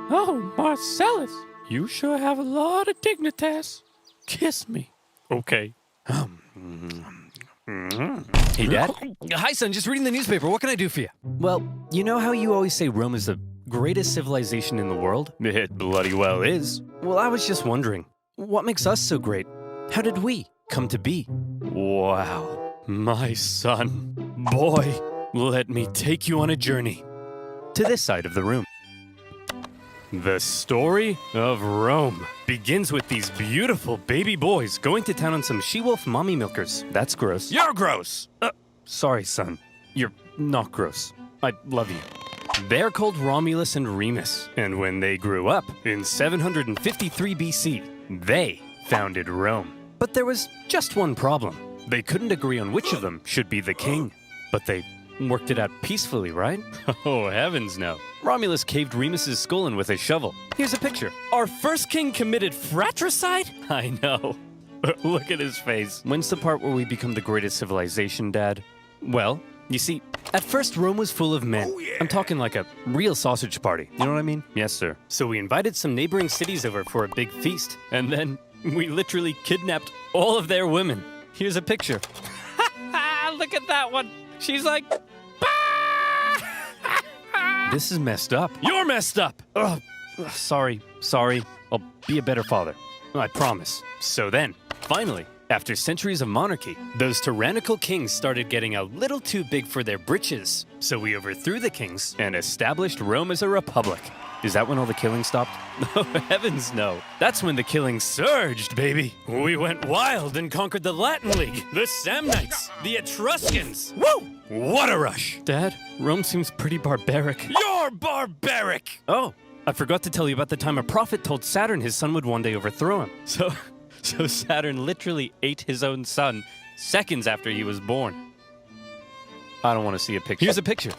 Oh, Marcellus, you sure have a lot of dignitas. Kiss me. Okay. Hey, Dad. Hi, son. Just reading the newspaper. What can I do for you? Well, you know how you always say Rome is the greatest civilization in the world? It bloody well is. Well, I was just wondering, what makes us so great? How did we come to be? Wow, my son. Boy, let me take you on a journey. To this side of the room. The story of Rome begins with these beautiful baby boys going to town on some she-wolf mommy milkers. That's gross. You're gross! Sorry, son. You're not gross. I love you. They're called Romulus and Remus, and when they grew up, in 753 BC, they founded Rome. But there was just one problem. They couldn't agree on which of them should be the king. But they worked it out peacefully, right? Oh, heavens no. Romulus caved Remus's skull in with a shovel. Here's a picture. Our first king committed fratricide? I know. Look at his face. When's the part where we become the greatest civilization, Dad? Well, you see, at first Rome was full of men. Oh, yeah. I'm talking like a real sausage party. You know what I mean? Yes, sir. So we invited some neighboring cities over for a big feast. And then we literally kidnapped all of their women. Here's a picture. Look at that one. She's like, this is messed up. You're messed up. Ugh. Sorry. I'll be a better father. I promise. So then, finally, after centuries of monarchy, those tyrannical kings started getting a little too big for their britches. So we overthrew the kings and established Rome as a republic. Is that when all the killing stopped? Oh, heavens no. That's when the killing surged, baby. We went wild and conquered the Latin League, the Samnites, the Etruscans. Woo! What a rush. Dad, Rome seems pretty barbaric. You're barbaric! Oh, I forgot to tell you about the time a prophet told Saturn his son would one day overthrow him. So Saturn literally ate his own son seconds after he was born. I don't want to see a picture. Here's a picture.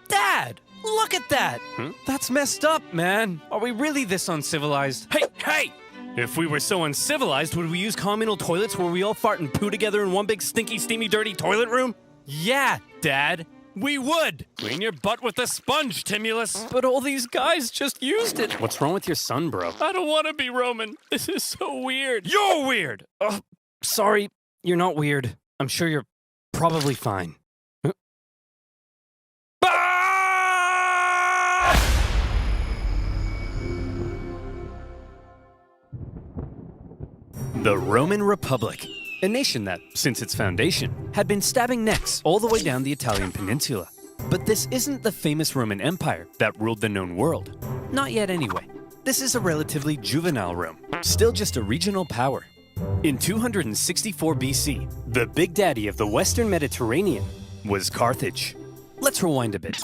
Dad! Look at that! That's messed up, man. Are we really this uncivilized? Hey! If we were so uncivilized, would we use communal toilets where we all fart and poo together in one big stinky, steamy, dirty toilet room? Yeah, Dad. We would! Clean your butt with a sponge, Timulus! But all these guys just used it! What's wrong with your son, bro? I don't want to be Roman. This is so weird. You're weird! Oh, sorry. You're not weird. I'm sure you're probably fine. The Roman Republic, a nation that, since its foundation, had been stabbing necks all the way down the Italian peninsula. But this isn't the famous Roman Empire that ruled the known world. Not yet anyway. This is a relatively juvenile Rome, still just a regional power. In 264 BC, the big daddy of the Western Mediterranean was Carthage. Let's rewind a bit.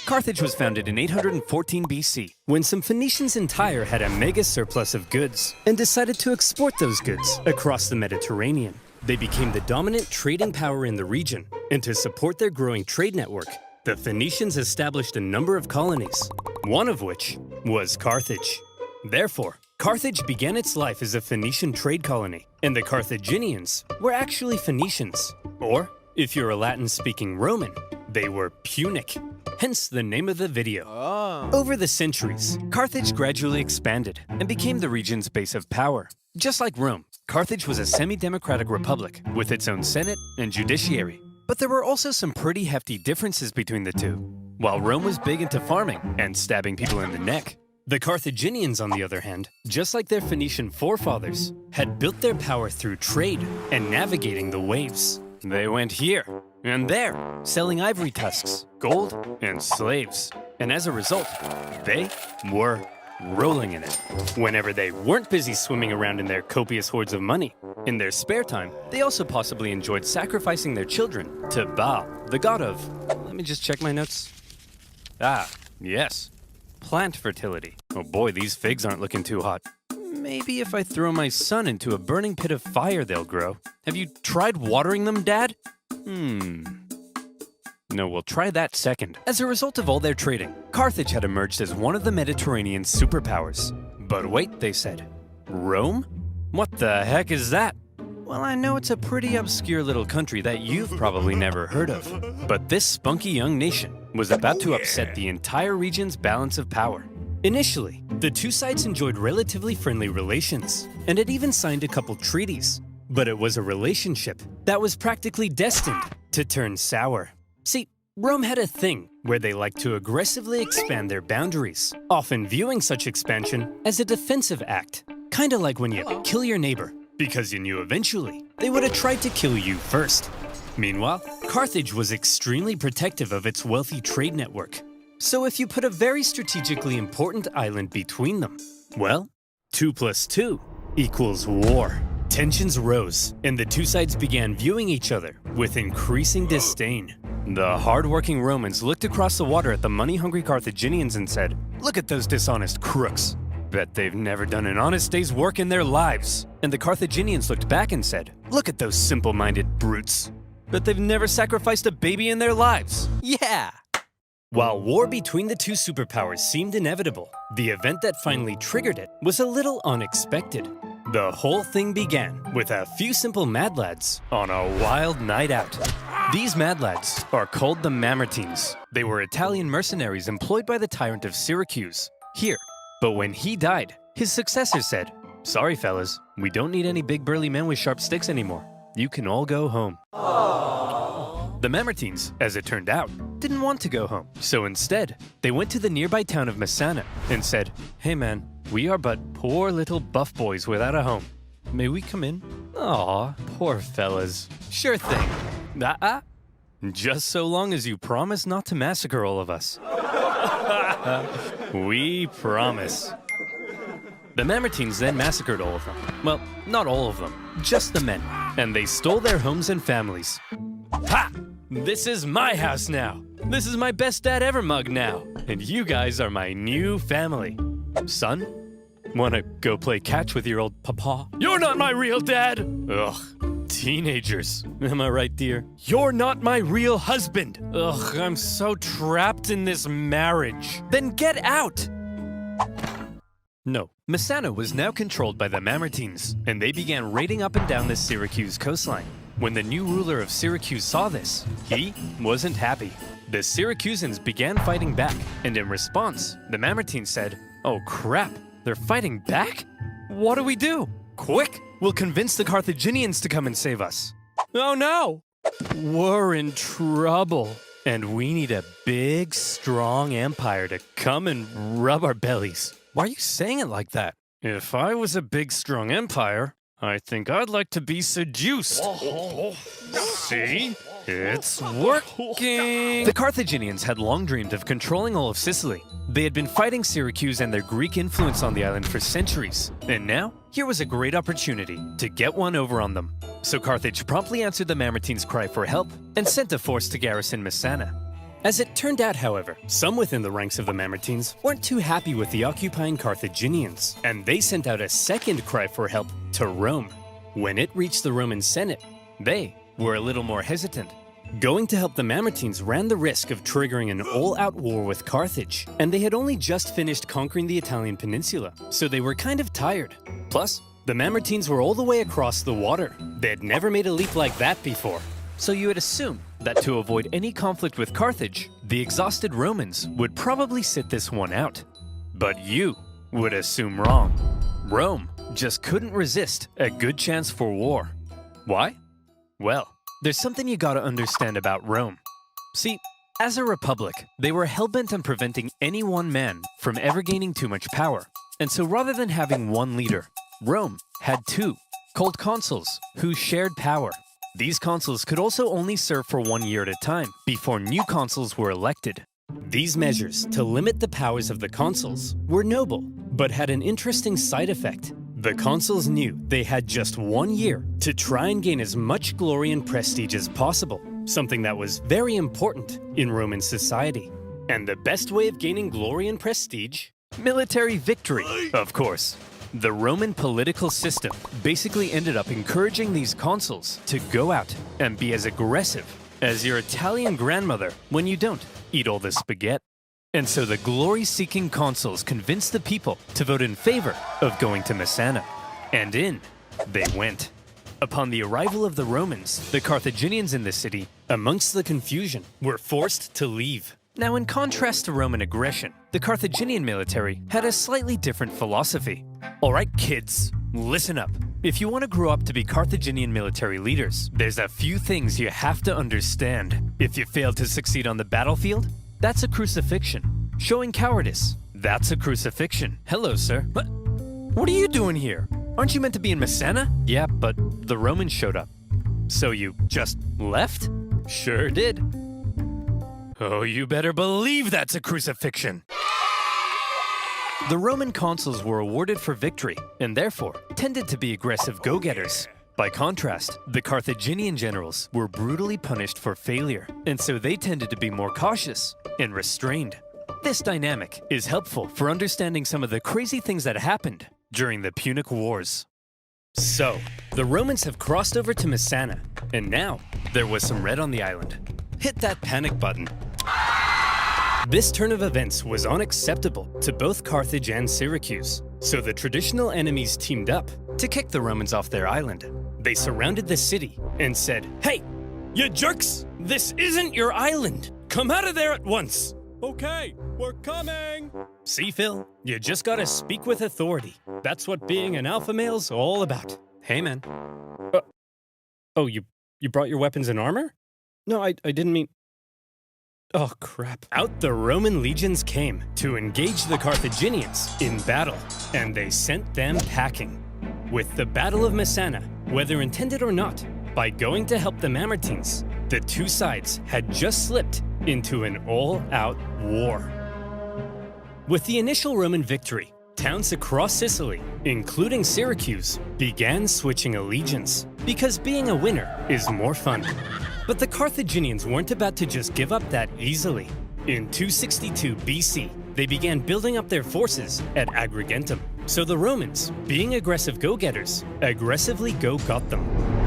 Carthage was founded in 814 BC, when some Phoenicians in Tyre had a mega surplus of goods and decided to export those goods across the Mediterranean. They became the dominant trading power in the region, and to support their growing trade network, the Phoenicians established a number of colonies, one of which was Carthage. Therefore, Carthage began its life as a Phoenician trade colony, and the Carthaginians were actually Phoenicians. Or, if you're a Latin-speaking Roman, they were Punic. Hence the name of the video. Over the centuries, Carthage gradually expanded and became the region's base of power. Just like Rome, Carthage was a semi-democratic republic with its own senate and judiciary. But there were also some pretty hefty differences between the two. While Rome was big into farming and stabbing people in the neck, the Carthaginians, on the other hand, just like their Phoenician forefathers, had built their power through trade and navigating the waves. They went here and there, selling ivory tusks, gold, and slaves. And as a result, they were rolling in it. Whenever they weren't busy swimming around in their copious hoards of money, in their spare time, they also possibly enjoyed sacrificing their children to Baal, the god of... Let me just check my notes. Ah, yes. Plant fertility. Oh boy, these figs aren't looking too hot. Maybe if I throw my son into a burning pit of fire, they'll grow. Have you tried watering them, Dad? No, we'll try that second. As a result of all their trading, Carthage had emerged as one of the Mediterranean's superpowers. But wait, they said. Rome? What the heck is that? Well, I know it's a pretty obscure little country that you've probably never heard of. But this spunky young nation was about to upset the entire region's balance of power. Initially, the two sides enjoyed relatively friendly relations, and had even signed a couple treaties. But it was a relationship that was practically destined to turn sour. See, Rome had a thing where they liked to aggressively expand their boundaries, often viewing such expansion as a defensive act, kinda like when you kill your neighbor, because you knew eventually they would have tried to kill you first. Meanwhile, Carthage was extremely protective of its wealthy trade network. So if you put a very strategically important island between them, well, 2 + 2 = war. Tensions rose, and the two sides began viewing each other with increasing disdain. The hard-working Romans looked across the water at the money-hungry Carthaginians and said, "Look at those dishonest crooks. Bet they've never done an honest day's work in their lives." And the Carthaginians looked back and said, "Look at those simple-minded brutes. Bet they've never sacrificed a baby in their lives." Yeah! While war between the two superpowers seemed inevitable, the event that finally triggered it was a little unexpected. The whole thing began with a few simple mad lads on a wild night out. These mad lads are called the Mamertines. They were Italian mercenaries employed by the tyrant of Syracuse here. But when he died, his successor said, "Sorry fellas, we don't need any big burly men with sharp sticks anymore. You can all go home." The Mamertines, as it turned out, didn't want to go home. So instead, they went to the nearby town of Messana and said, "Hey man, we are but poor little buff boys without a home. May we come in?" Aw, poor fellas. Sure thing. Just so long as you promise not to massacre all of us. We promise. The Mamertines then massacred all of them. Well, not all of them, just the men. And they stole their homes and families. Ha! This is my house now. This is my best dad ever mug now. And you guys are my new family. Son, wanna go play catch with your old papa? You're not my real dad! Ugh, teenagers. Am I right, dear? You're not my real husband! Ugh, I'm so trapped in this marriage. Then get out! No, Messana was now controlled by the Mamertines, and they began raiding up and down the Syracuse coastline. When the new ruler of Syracuse saw this, he wasn't happy. The Syracusans began fighting back, and in response, the Mamertines said, "Oh crap, they're fighting back? What do we do? Quick, we'll convince the Carthaginians to come and save us." Oh no! We're in trouble, and we need a big, strong empire to come and rub our bellies. Why are you saying it like that? If I was a big, strong empire, I think I'd like to be seduced. See? It's working! The Carthaginians had long dreamed of controlling all of Sicily. They had been fighting Syracuse and their Greek influence on the island for centuries. And now, here was a great opportunity to get one over on them. So Carthage promptly answered the Mamertines' cry for help and sent a force to garrison Messana. As it turned out, however, some within the ranks of the Mamertines weren't too happy with the occupying Carthaginians, and they sent out a second cry for help to Rome. When it reached the Roman Senate, they were a little more hesitant. Going to help the Mamertines ran the risk of triggering an all-out war with Carthage, and they had only just finished conquering the Italian peninsula, so they were kind of tired. Plus, the Mamertines were all the way across the water. They had never made a leap like that before. So you would assume that to avoid any conflict with Carthage, the exhausted Romans would probably sit this one out. But you would assume wrong. Rome just couldn't resist a good chance for war. Why? Well, there's something you gotta understand about Rome. See, as a republic, they were hell-bent on preventing any one man from ever gaining too much power. And so rather than having one leader, Rome had two, called consuls, who shared power. These consuls could also only serve for 1 year at a time before new consuls were elected. These measures to limit the powers of the consuls were noble, but had an interesting side effect. The consuls knew they had just 1 year to try and gain as much glory and prestige as possible, something that was very important in Roman society. And the best way of gaining glory and prestige? Military victory, of course. The Roman political system basically ended up encouraging these consuls to go out and be as aggressive as your Italian grandmother when you don't eat all the spaghetti. And so the glory-seeking consuls convinced the people to vote in favor of going to Messana. And in they went. Upon the arrival of the Romans, the Carthaginians in the city, amongst the confusion, were forced to leave. Now, in contrast to Roman aggression, the Carthaginian military had a slightly different philosophy. All right, kids, listen up. If you want to grow up to be Carthaginian military leaders, there's a few things you have to understand. If you fail to succeed on the battlefield, that's a crucifixion. Showing cowardice, that's a crucifixion. Hello, sir. What are you doing here? Aren't you meant to be in Messana? Yeah, but the Romans showed up. So you just left? Sure did. Oh, you better believe that's a crucifixion. The Roman consuls were awarded for victory, and therefore tended to be aggressive go-getters. By contrast, the Carthaginian generals were brutally punished for failure, and so they tended to be more cautious and restrained. This dynamic is helpful for understanding some of the crazy things that happened during the Punic Wars. So, the Romans have crossed over to Messana, and now there was some red on the island. Hit that panic button. This turn of events was unacceptable to both Carthage and Syracuse, so the traditional enemies teamed up to kick the Romans off their island. They surrounded the city and said, "Hey, you jerks! This isn't your island! Come out of there at once!" "Okay, we're coming!" See, Phil, you just gotta speak with authority. That's what being an alpha male's all about. Hey, man. Oh, you brought your weapons and armor? No, I didn't mean... Oh, crap. Out the Roman legions came to engage the Carthaginians in battle, and they sent them packing. With the Battle of Messana, whether intended or not, by going to help the Mamertines, the two sides had just slipped into an all-out war. With the initial Roman victory, towns across Sicily, including Syracuse, began switching allegiance, because being a winner is more fun. But the Carthaginians weren't about to just give up that easily. In 262 BC, they began building up their forces at Agrigentum. So the Romans, being aggressive go-getters, aggressively go-got them.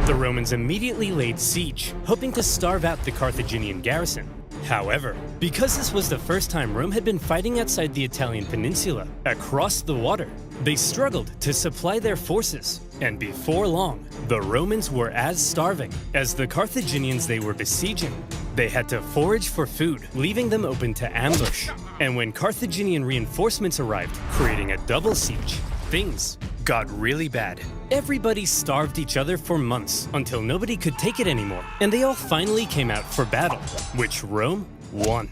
The Romans immediately laid siege, hoping to starve out the Carthaginian garrison. However, because this was the first time Rome had been fighting outside the Italian peninsula, across the water, they struggled to supply their forces, and before long, the Romans were as starving as the Carthaginians they were besieging. They had to forage for food, leaving them open to ambush. And when Carthaginian reinforcements arrived, creating a double siege, things got really bad. Everybody starved each other for months until nobody could take it anymore, and they all finally came out for battle, which Rome won.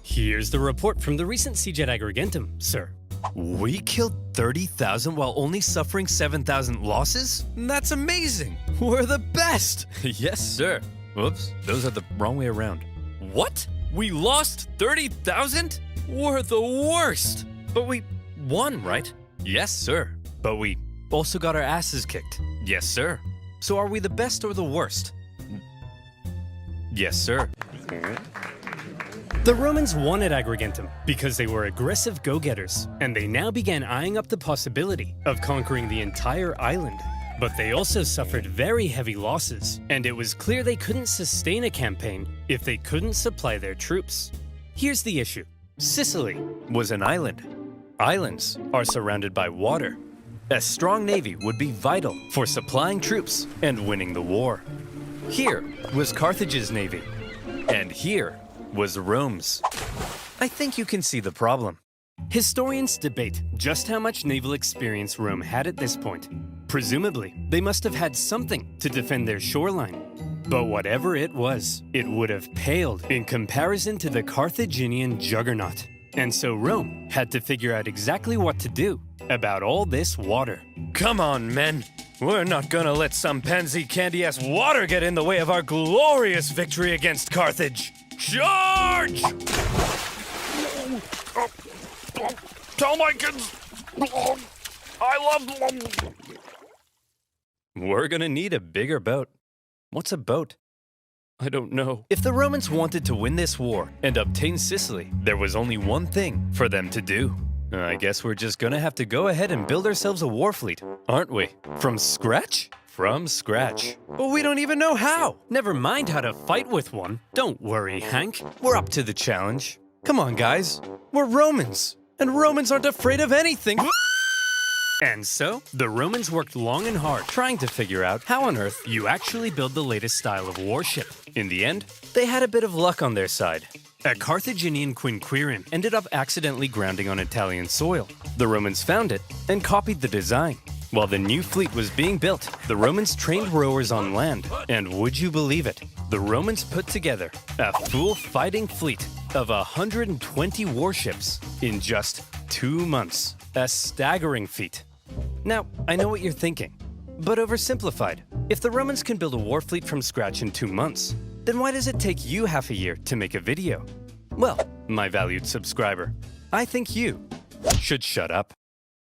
Here's the report from the recent siege at Agrigentum, sir. We killed 30,000 while only suffering 7,000 losses? That's amazing! We're the best! Yes, sir. Whoops, those are the wrong way around. What? We lost 30,000? We're the worst! But we won, right? Yes, sir. But we also got our asses kicked. Yes, sir. So are we the best or the worst? Yes, sir. The Romans won at Agrigentum because they were aggressive go-getters, and they now began eyeing up the possibility of conquering the entire island. But they also suffered very heavy losses, and it was clear they couldn't sustain a campaign if they couldn't supply their troops. Here's the issue. Sicily was an island. Islands are surrounded by water. A strong navy would be vital for supplying troops and winning the war. Here was Carthage's navy, and here was Rome's. I think you can see the problem. Historians debate just how much naval experience Rome had at this point. Presumably, they must have had something to defend their shoreline. But whatever it was, it would have paled in comparison to the Carthaginian juggernaut. And so Rome had to figure out exactly what to do about all this water. Come on, men. We're not gonna let some pansy candy-ass water get in the way of our glorious victory against Carthage. Charge! Tell my kids I love them. We're gonna need a bigger boat. What's a boat? I don't know. If the Romans wanted to win this war and obtain Sicily, there was only one thing for them to do. I guess we're just gonna have to go ahead and build ourselves a war fleet, aren't we? From scratch? From scratch. But we don't even know how. Never mind how to fight with one. Don't worry, Hank. We're up to the challenge. Come on, guys. We're Romans. And Romans aren't afraid of anything. And so, the Romans worked long and hard trying to figure out how on earth you actually build the latest style of warship. In the end, they had a bit of luck on their side. A Carthaginian quinquerine ended up accidentally grounding on Italian soil. The Romans found it and copied the design. While the new fleet was being built, the Romans trained rowers on land. And would you believe it? The Romans put together a full fighting fleet of 120 warships in just 2 months. A staggering feat. Now, I know what you're thinking, but oversimplified. If the Romans can build a war fleet from scratch in 2 months, then why does it take you half a year to make a video? Well, my valued subscriber, I think you should shut up.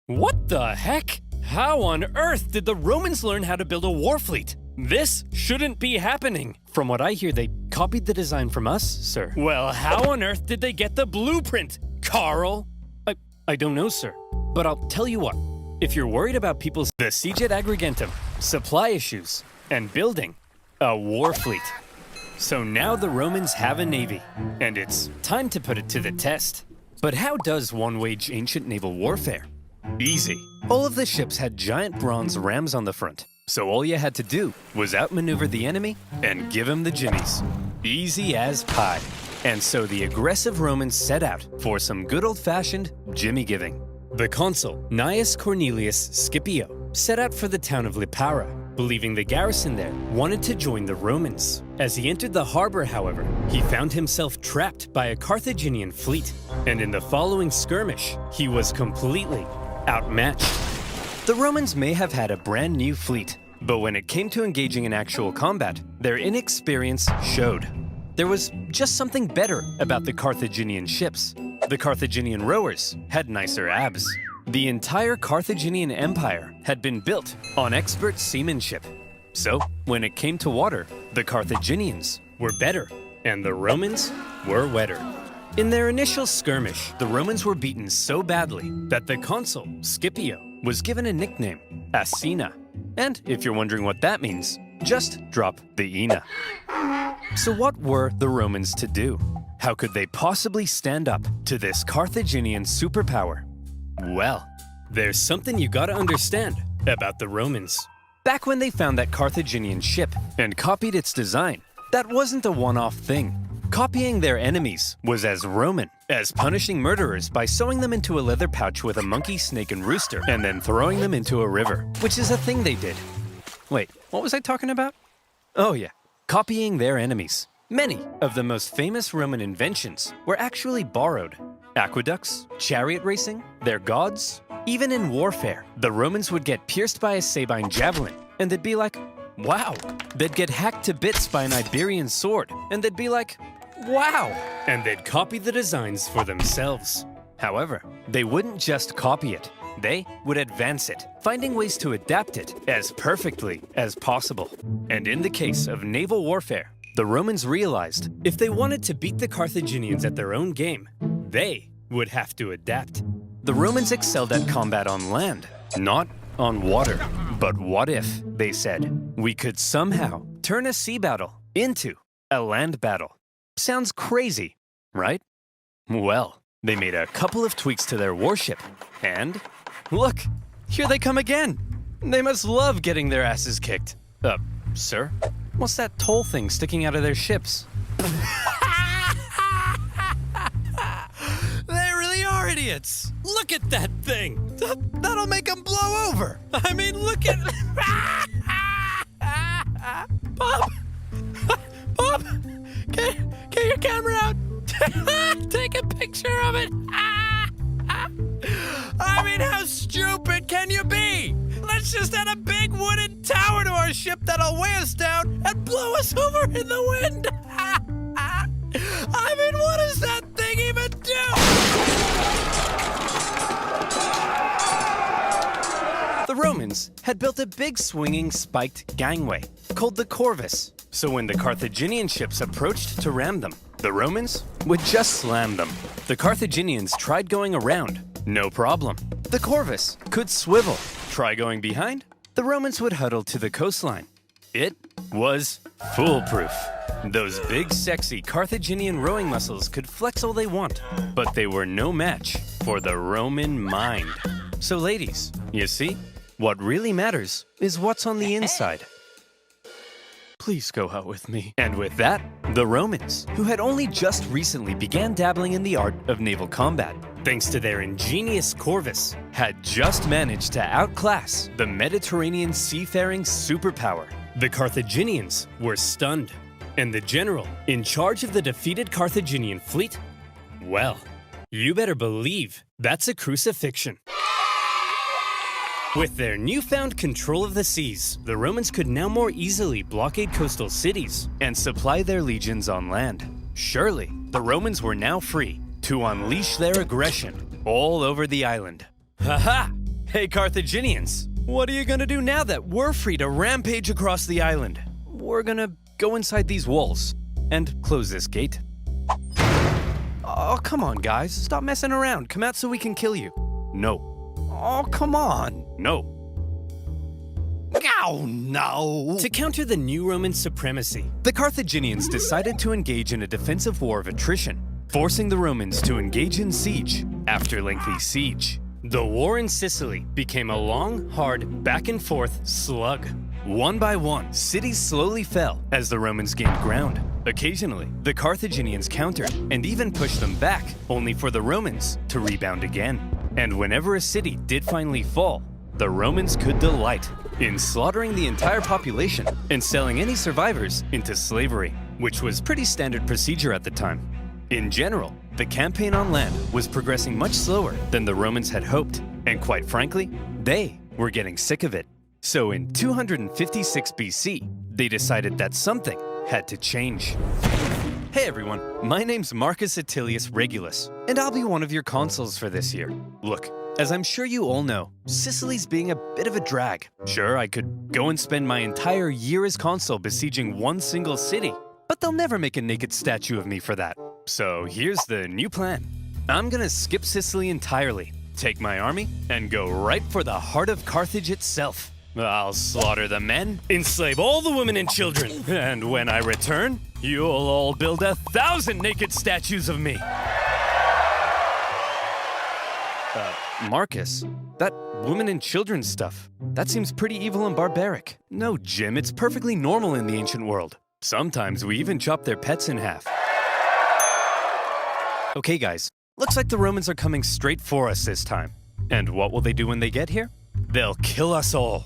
What the heck? How on earth did the Romans learn how to build a war fleet? This shouldn't be happening. From what I hear, they copied the design from us, sir. Well, how on earth did they get the blueprint, Carl? I don't know, sir. But I'll tell you what. If you're worried about people's the siege at Agrigentum, supply issues, and building a war fleet. So now the Romans have a navy, and it's time to put it to the test. But how does one wage ancient naval warfare? Easy. All of the ships had giant bronze rams on the front, so all you had to do was outmaneuver the enemy and give him the jimmies. Easy as pie. And so the aggressive Romans set out for some good old-fashioned jimmy giving. The consul, Gnaeus Cornelius Scipio, set out for the town of Lipara, believing the garrison there wanted to join the Romans. As he entered the harbor, however, he found himself trapped by a Carthaginian fleet, and in the following skirmish, he was completely outmatched. The Romans may have had a brand new fleet, but when it came to engaging in actual combat, their inexperience showed. There was just something better about the Carthaginian ships. The Carthaginian rowers had nicer abs. The entire Carthaginian Empire had been built on expert seamanship. So, when it came to water, the Carthaginians were better, and the Romans were wetter. In their initial skirmish, the Romans were beaten so badly that the consul, Scipio, was given a nickname, Asina. And if you're wondering what that means, just drop the Ina. So what were the Romans to do? How could they possibly stand up to this Carthaginian superpower? Well, there's something you gotta understand about the Romans. Back when they found that Carthaginian ship and copied its design, that wasn't a one-off thing. Copying their enemies was as Roman as punishing murderers by sewing them into a leather pouch with a monkey, snake, and rooster, and then throwing them into a river, which is a thing they did. Wait, what was I talking about? Oh yeah, copying their enemies. Many of the most famous Roman inventions were actually borrowed. Aqueducts, chariot racing, their gods. Even in warfare, the Romans would get pierced by a Sabine javelin, and they'd be like, wow. They'd get hacked to bits by an Iberian sword, and they'd be like, wow. And they'd copy the designs for themselves. However, they wouldn't just copy it. They would advance it, finding ways to adapt it as perfectly as possible. And in the case of naval warfare, the Romans realized if they wanted to beat the Carthaginians at their own game, they would have to adapt. The Romans excelled at combat on land, not on water. But what if, they said, we could somehow turn a sea battle into a land battle? Sounds crazy, right? Well, they made a couple of tweaks to their warship, and look, here they come again. They must love getting their asses kicked. Sir? What's that toll thing sticking out of their ships? They really are idiots. Look at that thing. That'll make them blow over. I mean, look at... Bob! Bob! Get your camera out. Take a picture of it. I mean, how stupid can you be? Let's just add a big wooden tower to our ship that'll weigh us down and blow us over in the wind. I mean, what does that thing even do? The Romans had built a big swinging spiked gangway called the corvus. So when the Carthaginian ships approached to ram them, the Romans would just slam them. The Carthaginians tried going around. No problem. The corvus could swivel. Try going behind. The Romans would huddle to the coastline. It was foolproof. Those big, sexy Carthaginian rowing muscles could flex all they want, but they were no match for the Roman mind. So ladies, you see, what really matters is what's on the inside. Please go out with me. And with that, the Romans, who had only just recently began dabbling in the art of naval combat, thanks to their ingenious corvus, had just managed to outclass the Mediterranean seafaring superpower. The Carthaginians were stunned, and the general in charge of the defeated Carthaginian fleet, well, you better believe that's a crucifixion. With their newfound control of the seas, the Romans could now more easily blockade coastal cities and supply their legions on land. Surely, the Romans were now free to unleash their aggression all over the island. Haha! Hey Carthaginians, what are you gonna do now that we're free to rampage across the island? We're gonna go inside these walls and close this gate. Oh, come on guys, stop messing around. Come out so we can kill you. No. Oh, come on. No. Oh, no. To counter the new Roman supremacy, the Carthaginians decided to engage in a defensive war of attrition, forcing the Romans to engage in siege after lengthy siege. The war in Sicily became a long, hard, back-and-forth slug. One by one, cities slowly fell as the Romans gained ground. Occasionally, the Carthaginians countered and even pushed them back, only for the Romans to rebound again. And whenever a city did finally fall, the Romans could delight in slaughtering the entire population and selling any survivors into slavery, which was pretty standard procedure at the time. In general, the campaign on land was progressing much slower than the Romans had hoped, and quite frankly, they were getting sick of it. So in 256 BC, they decided that something had to change. Hey everyone, my name's Marcus Attilius Regulus, and I'll be one of your consuls for this year. Look, as I'm sure you all know, Sicily's being a bit of a drag. Sure, I could go and spend my entire year as consul besieging one single city, but they'll never make a naked statue of me for that. So here's the new plan. I'm gonna skip Sicily entirely, take my army, and go right for the heart of Carthage itself. I'll slaughter the men, enslave all the women and children, and when I return, you'll all build 1,000 naked statues of me. Marcus, that women and children stuff, that seems pretty evil and barbaric. No, Jim, it's perfectly normal in the ancient world. Sometimes we even chop their pets in half. Okay, guys, looks like the Romans are coming straight for us this time. And what will they do when they get here? They'll kill us all.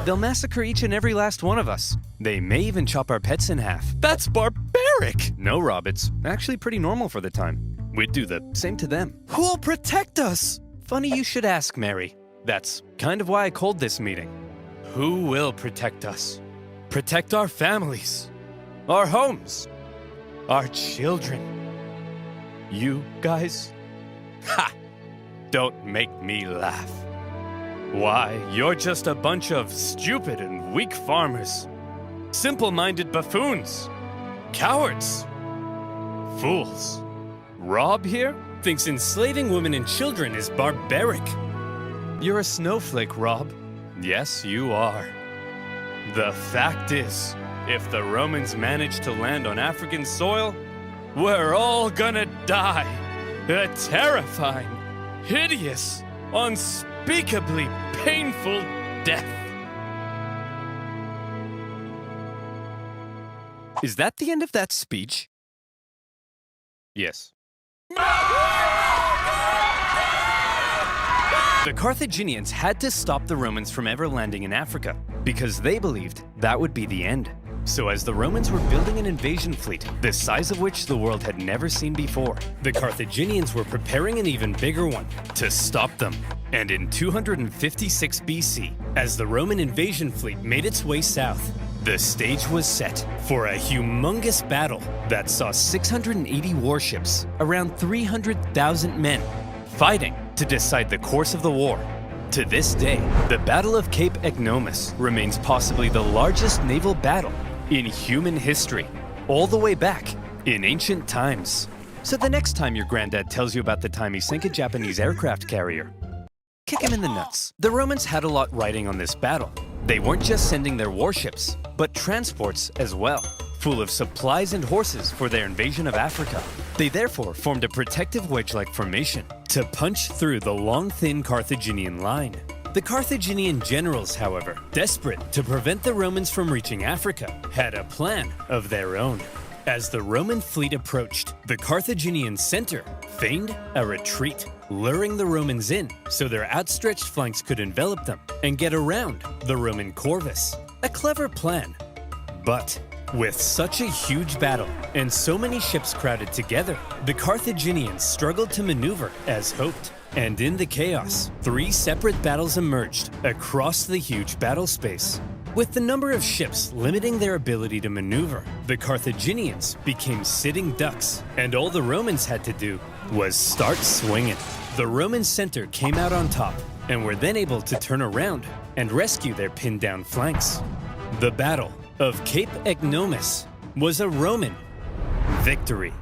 They'll massacre each and every last one of us. They may even chop our pets in half. That's barbaric! No, Rob, it's actually pretty normal for the time. We'd do the same to them. Who'll protect us? Funny you should ask, Mary. That's kind of why I called this meeting. Who will protect us? Protect our families, our homes, our children. You guys? Ha! Don't make me laugh. Why, you're just a bunch of stupid and weak farmers. Simple-minded buffoons. Cowards. Fools. Rob here thinks enslaving women and children is barbaric. You're a snowflake, Rob. Yes, you are. The fact is, if the Romans manage to land on African soil, we're all gonna die. A terrifying, hideous, unspeakably painful death. Is that the end of that speech? Yes. The Carthaginians had to stop the Romans from ever landing in Africa because they believed that would be the end. So as the Romans were building an invasion fleet, the size of which the world had never seen before, the Carthaginians were preparing an even bigger one to stop them. And in 256 BC, as the Roman invasion fleet made its way south, the stage was set for a humongous battle that saw 680 warships, around 300,000 men, fighting to decide the course of the war. To this day, the Battle of Cape Ignomus remains possibly the largest naval battle in human history, all the way back in ancient times. So the next time your granddad tells you about the time he sank a Japanese aircraft carrier, kick him in the nuts. The Romans had a lot riding on this battle. They weren't just sending their warships, but transports as well, full of supplies and horses for their invasion of Africa. They therefore formed a protective wedge-like formation to punch through the long, thin Carthaginian line. The Carthaginian generals, however, desperate to prevent the Romans from reaching Africa, had a plan of their own. As the Roman fleet approached, the Carthaginian center feigned a retreat, luring the Romans in so their outstretched flanks could envelop them and get around the Roman corvus. A clever plan. But with such a huge battle and so many ships crowded together, the Carthaginians struggled to maneuver as hoped. And in the chaos, 3 separate battles emerged across the huge battle space. With the number of ships limiting their ability to maneuver, the Carthaginians became sitting ducks, and all the Romans had to do was start swinging. The Roman center came out on top, and were then able to turn around and rescue their pinned down flanks. The Battle of Cape Ecnomus was a Roman victory.